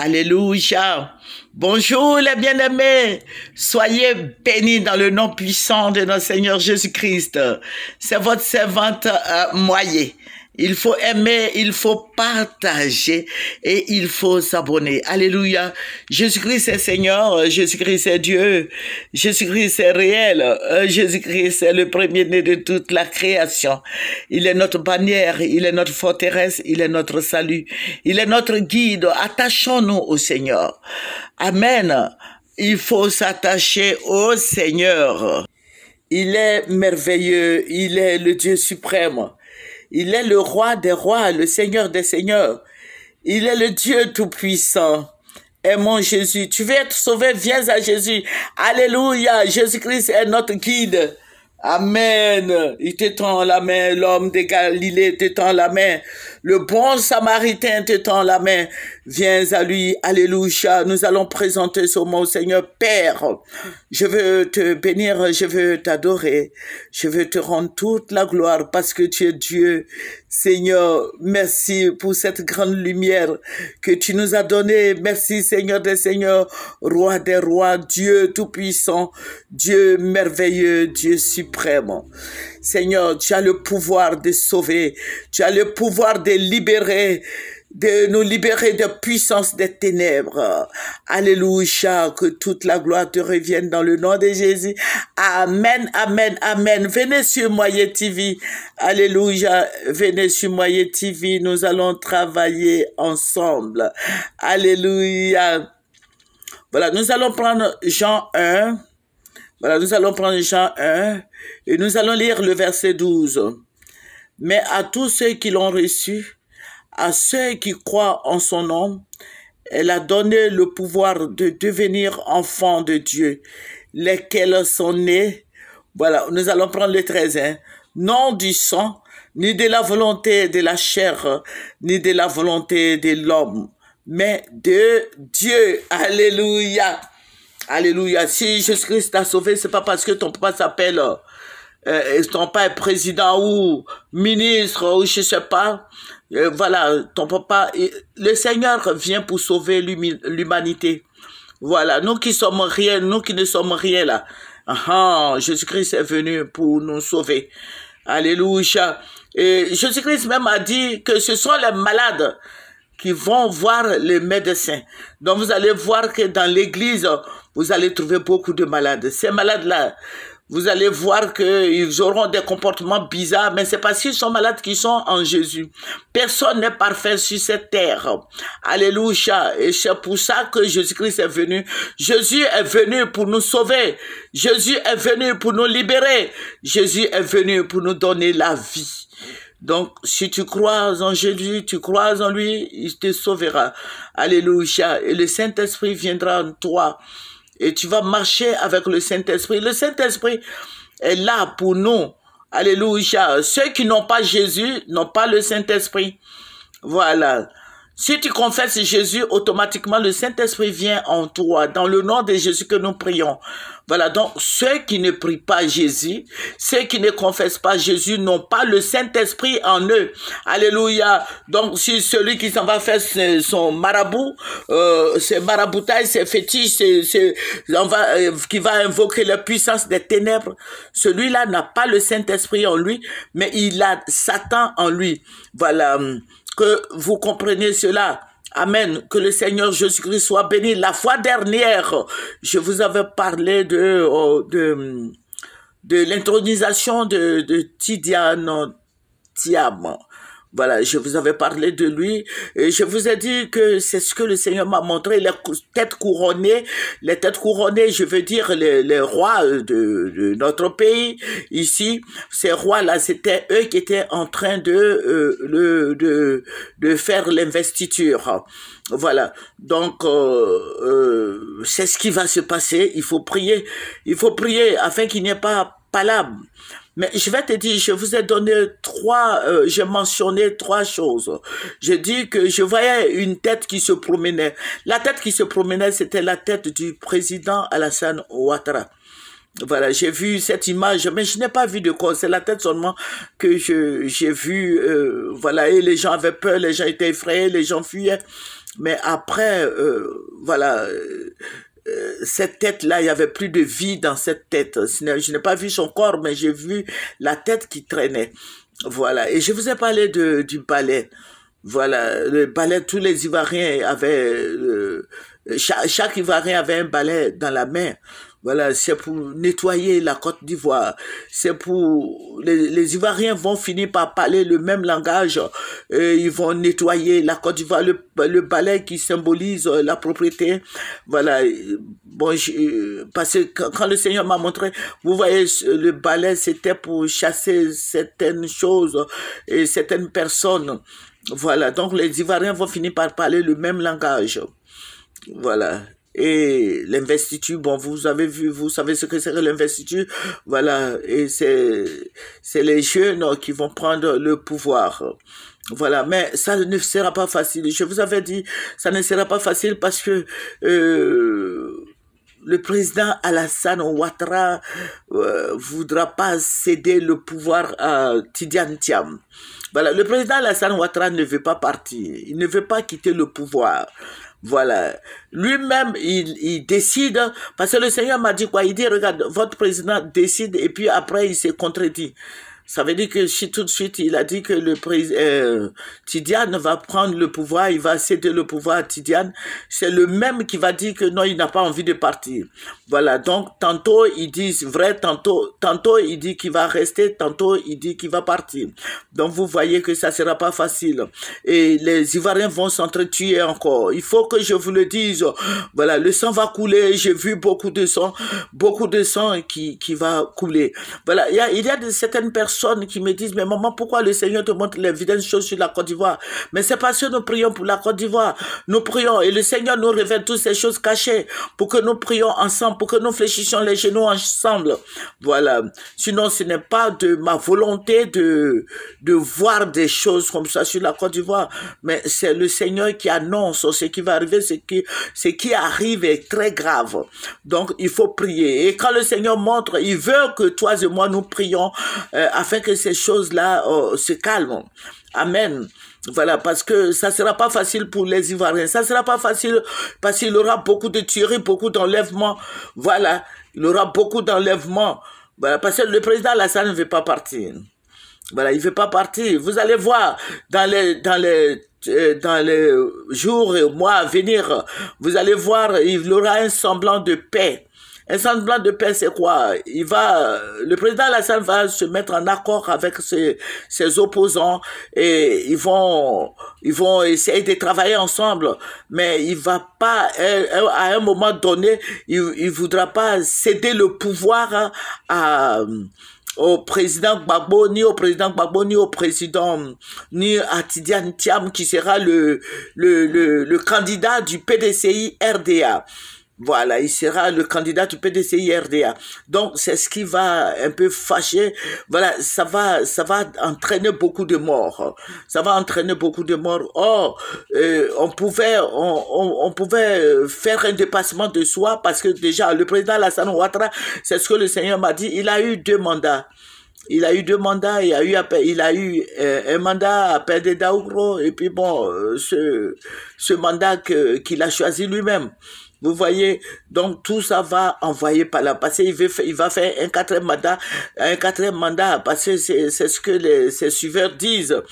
Alléluia. Bonjour les bien-aimés. Soyez bénis dans le nom puissant de notre Seigneur Jésus-Christ. C'est votre servante Moyer. Il faut aimer, il faut partager et il faut s'abonner. Alléluia. Jésus-Christ est Seigneur, Jésus-Christ est Dieu, Jésus-Christ est réel, Jésus-Christ est le premier-né de toute la création. Il est notre bannière, il est notre forteresse, il est notre salut, il est notre guide. Attachons-nous au Seigneur. Amen. Il faut s'attacher au Seigneur. Il est merveilleux, il est le Dieu suprême. Il est le roi des rois, le Seigneur des seigneurs. Il est le Dieu tout-puissant. Aimons Jésus. Tu veux être sauvé, viens à Jésus. Alléluia. Jésus-Christ est notre guide. Amen. Il te tend la main. L'homme de Galilée te tend la main. Le bon Samaritain te tend la main. Viens à lui. Alléluia. Nous allons présenter ce mot au Seigneur. Père, je veux te bénir. Je veux t'adorer. Je veux te rendre toute la gloire parce que tu es Dieu. Seigneur, merci pour cette grande lumière que tu nous as donnée. Merci Seigneur des seigneurs, roi des rois, Dieu tout-puissant, Dieu merveilleux, Dieu suprême. Seigneur, tu as le pouvoir de sauver, tu as le pouvoir de libérer, de nous libérer de puissance des ténèbres. Alléluia, que toute la gloire te revienne dans le nom de Jésus. Amen, amen, amen. Venez sur Moyer TV. Alléluia, venez sur Moyer TV. Nous allons travailler ensemble. Alléluia. Voilà, nous allons prendre Jean 1. Voilà, nous allons prendre Jean 1 et nous allons lire le verset 12. Mais à tous ceux qui l'ont reçu, à ceux qui croient en son nom, elle a donné le pouvoir de devenir enfants de Dieu, lesquels sont nés. Voilà, nous allons prendre le 13. Non du sang, ni de la volonté de la chair, ni de la volonté de l'homme, mais de Dieu. Alléluia. Alléluia. Si Jésus-Christ t'a sauvé, c'est pas parce que ton papa s'appelle, ton père est président ou ministre ou je sais pas. Voilà, ton papa, le Seigneur vient pour sauver l'humanité. Voilà, nous qui sommes rien, nous qui ne sommes rien là. Jésus-Christ est venu pour nous sauver. Alléluia. Et Jésus-Christ même a dit que ce sont les malades qui vont voir les médecins. Donc vous allez voir que dans l'église, vous allez trouver beaucoup de malades. Ces malades-là, vous allez voir qu'ils auront des comportements bizarres, mais c'est parce qu'ils sont malades qu'ils sont en Jésus. Personne n'est parfait sur cette terre. Alléluia. Et c'est pour ça que Jésus-Christ est venu. Jésus est venu pour nous sauver. Jésus est venu pour nous libérer. Jésus est venu pour nous donner la vie. Donc, si tu crois en Jésus, tu crois en lui, il te sauvera. Alléluia. Et le Saint-Esprit viendra en toi. Et tu vas marcher avec le Saint-Esprit. Le Saint-Esprit est là pour nous. Alléluia. Ceux qui n'ont pas Jésus n'ont pas le Saint-Esprit. Voilà. Si tu confesses Jésus, automatiquement le Saint-Esprit vient en toi. Dans le nom de Jésus que nous prions. Voilà, donc ceux qui ne prient pas Jésus, ceux qui ne confessent pas Jésus n'ont pas le Saint-Esprit en eux. Alléluia. Donc si celui qui s'en va faire son marabout, ses maraboutages, ses fétiches, qui va invoquer la puissance des ténèbres, celui-là n'a pas le Saint-Esprit en lui, mais il a Satan en lui. Voilà. Que vous compreniez cela. Amen. Que le Seigneur Jésus-Christ soit béni. La fois dernière, je vous avais parlé de l'intronisation de Tidiane Thiam. Voilà, je vous avais parlé de lui et je vous ai dit que c'est ce que le Seigneur m'a montré, les têtes couronnées, je veux dire les rois de notre pays ici, ces rois-là, c'était eux qui étaient en train de faire l'investiture. Voilà, donc c'est ce qui va se passer, il faut prier afin qu'il n'y ait pas palabre. Mais je vais te dire, je vous ai donné j'ai mentionné 3 choses. Je dis que je voyais une tête qui se promenait. La tête qui se promenait, c'était la tête du président Alassane Ouattara. Voilà, j'ai vu cette image, mais je n'ai pas vu de quoi. C'est la tête seulement que j'ai vu. Voilà, et les gens avaient peur, les gens étaient effrayés, les gens fuyaient. Mais après, voilà, cette tête-là, il y avait plus de vie dans cette tête. Je n'ai pas vu son corps, mais j'ai vu la tête qui traînait. Voilà. Et je vous ai parlé du balai. Voilà, le balai, tous les Ivoiriens avaient, chaque Ivoirien avait un balai dans la main. Voilà, c'est pour nettoyer la Côte d'Ivoire. C'est pour... Les Ivoiriens vont finir par parler le même langage. Ils vont nettoyer la Côte d'Ivoire. Le balai qui symbolise la propriété. Voilà. Bon, parce que quand le Seigneur m'a montré, vous voyez, le balai, c'était pour chasser certaines choses et certaines personnes. Voilà, donc les Ivoiriens vont finir par parler le même langage. Voilà. Et l'investiture, bon, vous avez vu, vous savez ce que c'est que l'investiture. Voilà, et c'est les jeunes qui vont prendre le pouvoir. Voilà, mais ça ne sera pas facile. Je vous avais dit, ça ne sera pas facile parce que le président Alassane Ouattara voudra pas céder le pouvoir à Tidiane Thiam. Voilà, le président Alassane Ouattara ne veut pas partir, il ne veut pas quitter le pouvoir. Voilà, lui-même, il décide, parce que le Seigneur m'a dit quoi? Il dit, regarde, votre président décide et puis après, il s'est contredit. Ça veut dire que si tout de suite, il a dit que le président Tidiane va prendre le pouvoir, il va céder le pouvoir à Tidiane. C'est le même qui va dire que non, il n'a pas envie de partir. Voilà, donc tantôt il dit vrai, tantôt il dit qu'il va rester, tantôt il dit qu'il va partir. Donc vous voyez que ça sera pas facile. Et les Ivoiriens vont s'entretuer encore. Il faut que je vous le dise. Voilà, le sang va couler. J'ai vu beaucoup de sang qui va couler. Voilà, il y a certaines personnes qui me disent, mais maman, pourquoi le Seigneur te montre les vilaines choses sur la Côte d'Ivoire? Mais c'est parce que nous prions pour la Côte d'Ivoire. Nous prions et le Seigneur nous révèle toutes ces choses cachées pour que nous prions ensemble, pour que nous fléchissions les genoux ensemble. Voilà. Sinon, ce n'est pas de ma volonté de voir des choses comme ça sur la Côte d'Ivoire, mais c'est le Seigneur qui annonce ce qui va arriver, ce qui arrive est très grave. Donc, il faut prier. Et quand le Seigneur montre, il veut que toi et moi nous prions afin que ces choses-là se calment. Amen. Voilà, parce que ça sera pas facile pour les Ivoiriens. Ça sera pas facile parce qu'il y aura beaucoup de tueries, beaucoup d'enlèvements. Voilà, il y aura beaucoup d'enlèvements. Voilà, parce que le président Alassane ne veut pas partir. Voilà, il ne veut pas partir. Vous allez voir dans les jours et mois à venir, vous allez voir, il y aura un semblant de paix. Un semblant de paix, c'est quoi? Le président Alassane va se mettre en accord avec ses opposants et ils vont essayer de travailler ensemble, mais il va pas, à un moment donné, il voudra pas céder le pouvoir au président Gbagbo, ni au président, ni à Tidiane Thiam, qui sera le candidat du PDCI RDA. Voilà, il sera le candidat du PDCI RDA. Donc, c'est ce qui va un peu fâcher. Voilà, ça va entraîner beaucoup de morts. Ça va entraîner beaucoup de morts. Or, on pouvait faire un dépassement de soi parce que déjà, le président Alassane Ouattara, c'est ce que le Seigneur m'a dit, il a eu 2 mandats. Il a eu 2 mandats, il a eu un mandat à Père Daougro et puis bon, ce mandat qu'il a choisi lui-même. Vous voyez, donc tout ça va envoyer par là, parce qu'il va faire un 4e mandat, parce que c'est ce que ses suiveurs disent.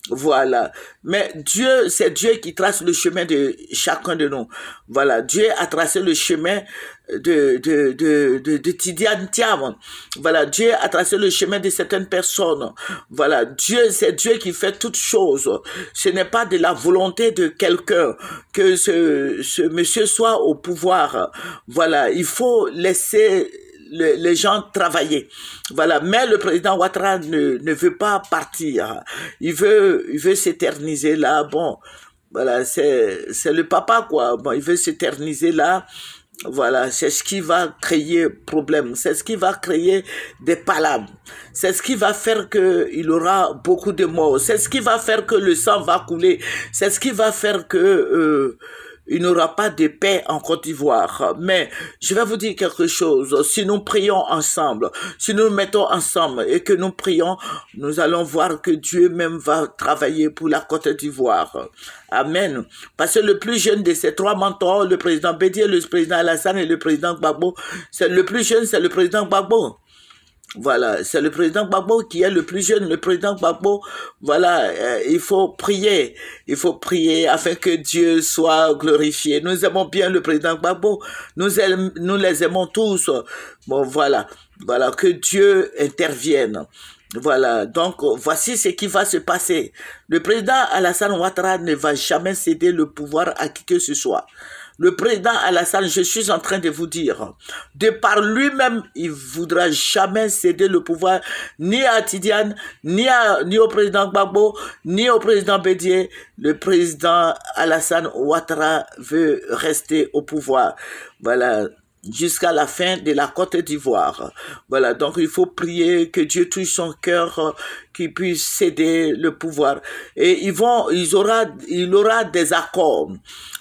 Voilà. Mais Dieu, c'est Dieu qui trace le chemin de chacun de nous. Voilà. Dieu a tracé le chemin de Tidiane Thiam. Voilà. Dieu a tracé le chemin de certaines personnes. Voilà. C'est Dieu qui fait toutes choses. Ce n'est pas de la volonté de quelqu'un que ce monsieur soit au pouvoir. Voilà. Il faut laisser les gens travailler. Voilà. Mais le président Ouattara ne veut pas partir. Il veut s'éterniser là. Bon, voilà, c'est le papa, quoi. Bon, il veut s'éterniser là. Voilà, c'est ce qui va créer problème. C'est ce qui va créer des palabres. C'est ce qui va faire qu'il y aura beaucoup de morts. C'est ce qui va faire que le sang va couler. C'est ce qui va faire que il n'y aura pas de paix en Côte d'Ivoire. Mais je vais vous dire quelque chose. Si nous prions ensemble, si nous nous mettons ensemble et que nous prions, nous allons voir que Dieu même va travailler pour la Côte d'Ivoire. Amen. Parce que le plus jeune de ces trois mentors, le président Bédié, le président Alassane et le président Gbagbo, c'est le plus jeune, c'est le président Gbagbo. Voilà, c'est le président Gbagbo qui est le plus jeune. Le président Gbagbo, voilà, il faut prier afin que Dieu soit glorifié. Nous aimons bien le président Gbagbo, nous les aimons tous. Bon, voilà, que Dieu intervienne. Voilà, donc voici ce qui va se passer. Le président Alassane Ouattara ne va jamais céder le pouvoir à qui que ce soit. Le président Alassane, je suis en train de vous dire, de par lui-même, il ne voudra jamais céder le pouvoir ni à Tidiane, ni au président Gbagbo, ni au président Bédié. Le président Alassane Ouattara veut rester au pouvoir. Voilà, jusqu'à la fin de la Côte d'Ivoire. Voilà, donc il faut prier que Dieu touche son cœur, qu'il puisse céder le pouvoir. Et il aura des accords.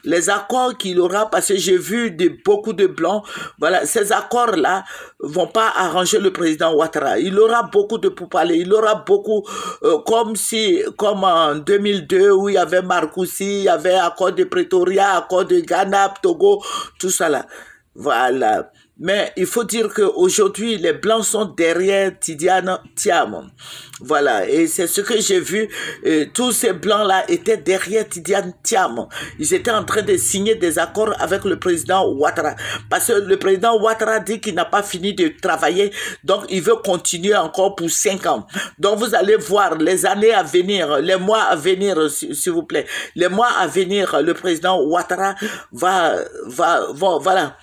Les accords qu'il aura, parce que j'ai vu beaucoup de blancs, voilà, ces accords-là vont pas arranger le président Ouattara. Il aura beaucoup de pourparlers, il aura beaucoup, comme en 2002, où il y avait Marcoussi, il y avait accord de Pretoria, accord de Ghana, Togo, tout ça là. Voilà. Mais il faut dire qu'aujourd'hui, les Blancs sont derrière Tidiane Thiam. Voilà. Et c'est ce que j'ai vu. Tous ces Blancs-là étaient derrière Tidiane Thiam. Ils étaient en train de signer des accords avec le président Ouattara. Parce que le président Ouattara dit qu'il n'a pas fini de travailler. Donc, il veut continuer encore pour 5 ans. Donc, vous allez voir les années à venir, les mois à venir, s'il vous plaît. Les mois à venir, le président Ouattara voilà.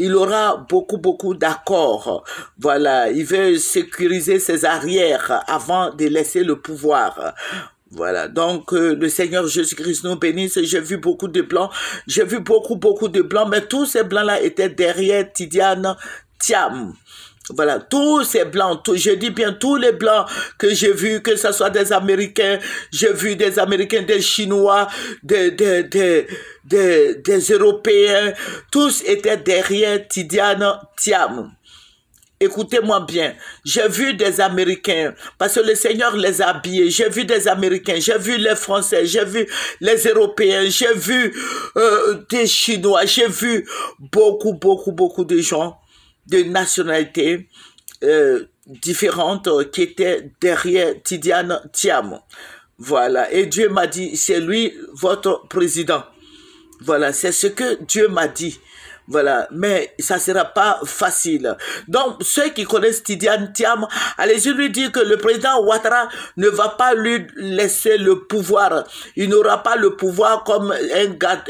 Il aura beaucoup d'accords. Voilà, il veut sécuriser ses arrières avant de laisser le pouvoir. Voilà, donc le Seigneur Jésus-Christ nous bénisse. J'ai vu beaucoup de blancs, j'ai vu beaucoup de blancs, mais tous ces blancs-là étaient derrière Tidiane Thiam. Voilà, tous ces blancs, je dis bien tous les blancs que j'ai vus, que ce soit des Américains, j'ai vu des Américains, des Chinois, des Européens, tous étaient derrière Tidiane Thiam. Écoutez-moi bien, j'ai vu des Américains, parce que le Seigneur les a habillés, j'ai vu des Américains, j'ai vu les Français, j'ai vu les Européens, j'ai vu des Chinois, j'ai vu beaucoup de gens de nationalités différentes qui étaient derrière Tidiane Thiam. Voilà, et Dieu m'a dit, c'est lui votre président. Voilà, c'est ce que Dieu m'a dit. Voilà, mais ça ne sera pas facile. Donc, ceux qui connaissent Tidiane Thiam, allez-y lui dire que le président Ouattara ne va pas lui laisser le pouvoir. Il n'aura pas le pouvoir comme un gars,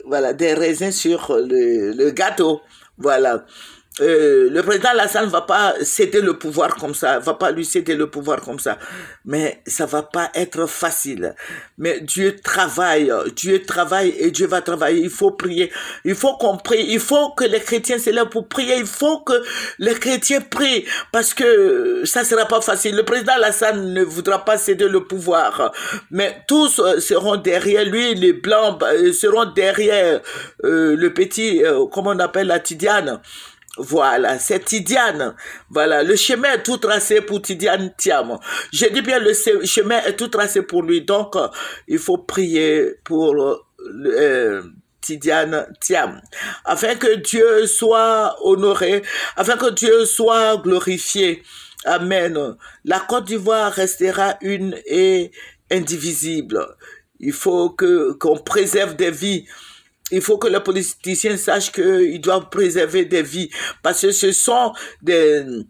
voilà, des raisins sur le gâteau. Voilà. Le président Alassane ne va pas céder le pouvoir comme ça, va pas lui céder le pouvoir comme ça, mais ça va pas être facile. Mais Dieu travaille et Dieu va travailler. Il faut prier, il faut qu'on prie, il faut que les chrétiens se lèvent pour prier, il faut que les chrétiens prient, parce que ça sera pas facile. Le président Alassane ne voudra pas céder le pouvoir, mais tous seront derrière lui, les blancs seront derrière le petit, comment on appelle la Tidiane. Voilà, c'est Tidiane. Voilà, le chemin est tout tracé pour Tidiane Thiam. Je dis bien, le chemin est tout tracé pour lui. Donc, il faut prier pour Tidiane Thiam, afin que Dieu soit honoré, afin que Dieu soit glorifié. Amen. La Côte d'Ivoire restera une et indivisible. Il faut qu'on préserve des vies. Il faut que les politiciens sachent qu'ils doivent préserver des vies, parce que ce sont des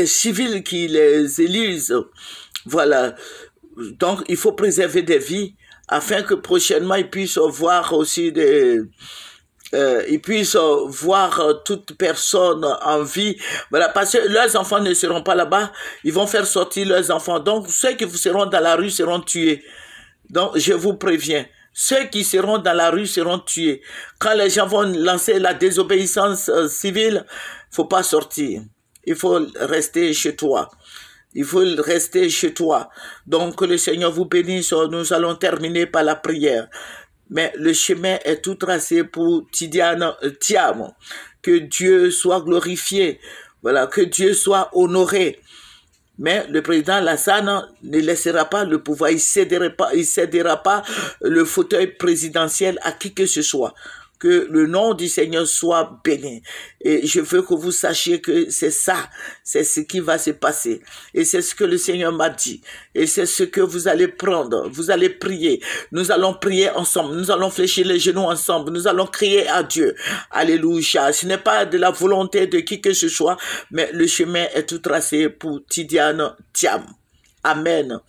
civils qui les élisent. Voilà. Donc, il faut préserver des vies afin que prochainement, ils puissent voir aussi ils puissent voir toute personne en vie. Voilà, parce que leurs enfants ne seront pas là-bas. Ils vont faire sortir leurs enfants. Donc, ceux qui seront dans la rue seront tués. Donc, je vous préviens, ceux qui seront dans la rue seront tués. Quand les gens vont lancer la désobéissance civile, il ne faut pas sortir. Il faut rester chez toi. Il faut rester chez toi. Donc, que le Seigneur vous bénisse. Nous allons terminer par la prière. Mais le chemin est tout tracé pour Tidiane Thiam. Que Dieu soit glorifié. Voilà, que Dieu soit honoré. Mais le président Lassana ne laissera pas le pouvoir. Il ne cédera pas le fauteuil présidentiel à qui que ce soit. Que le nom du Seigneur soit béni. Et je veux que vous sachiez que c'est ça, c'est ce qui va se passer. Et c'est ce que le Seigneur m'a dit. Et c'est ce que vous allez prendre. Vous allez prier. Nous allons prier ensemble. Nous allons fléchir les genoux ensemble. Nous allons crier à Dieu. Alléluia. Ce n'est pas de la volonté de qui que ce soit, mais le chemin est tout tracé pour Tidiane Thiam. Amen.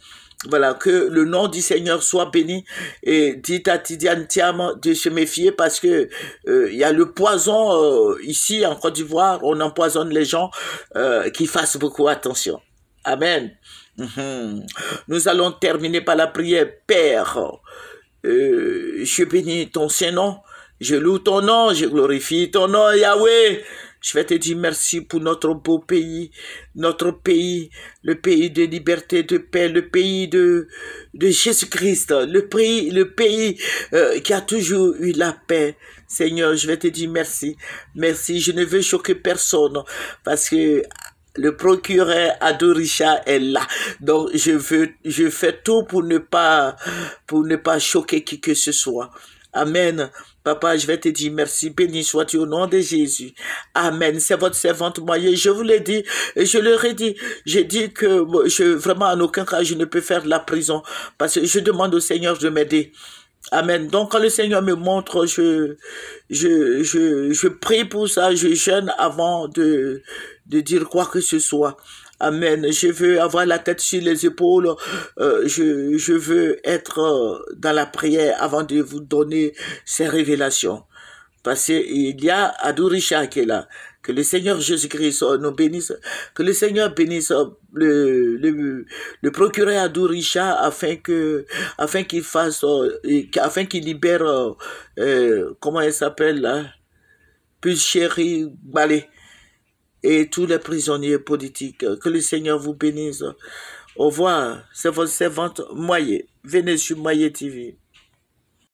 Voilà, que le nom du Seigneur soit béni. Et dites à Tidiane Thiam de se méfier parce que il y a le poison ici en Côte d'Ivoire. On empoisonne les gens qui fassent beaucoup attention. Amen. Nous allons terminer par la prière. Père, je bénis ton Saint-Nom. Je loue ton nom, je glorifie ton nom, Yahweh. Je vais te dire merci pour notre beau pays, le pays de liberté, de paix, le pays de Jésus-Christ, le pays qui a toujours eu la paix. Seigneur, je vais te dire merci. Merci, je ne veux choquer personne parce que le procureur Adoricha est là. Donc, je fais tout pour ne pas choquer qui que ce soit. Amen. Papa, je vais te dire merci, béni sois-tu au nom de Jésus. Amen. C'est votre servante moyenne. Je vous l'ai dit et je leur ai dit. J'ai dit que vraiment en aucun cas je ne peux faire de la prison parce que je demande au Seigneur de m'aider. Amen. Donc quand le Seigneur me montre, je prie pour ça, je jeûne avant de dire quoi que ce soit. Amen. Je veux avoir la tête sur les épaules. Je veux être dans la prière avant de vous donner ces révélations. Parce qu'il y a Adourisha qui est là. Que le Seigneur Jésus-Christ nous bénisse. Que le Seigneur bénisse le procureur Adourisha afin qu'il fasse, afin qu'il libère, comment elle s'appelle là? Pulchéry Balé. Et tous les prisonniers politiques. Que le Seigneur vous bénisse. Au revoir. C'est votre servante Moyer. Venez sur Moyer TV.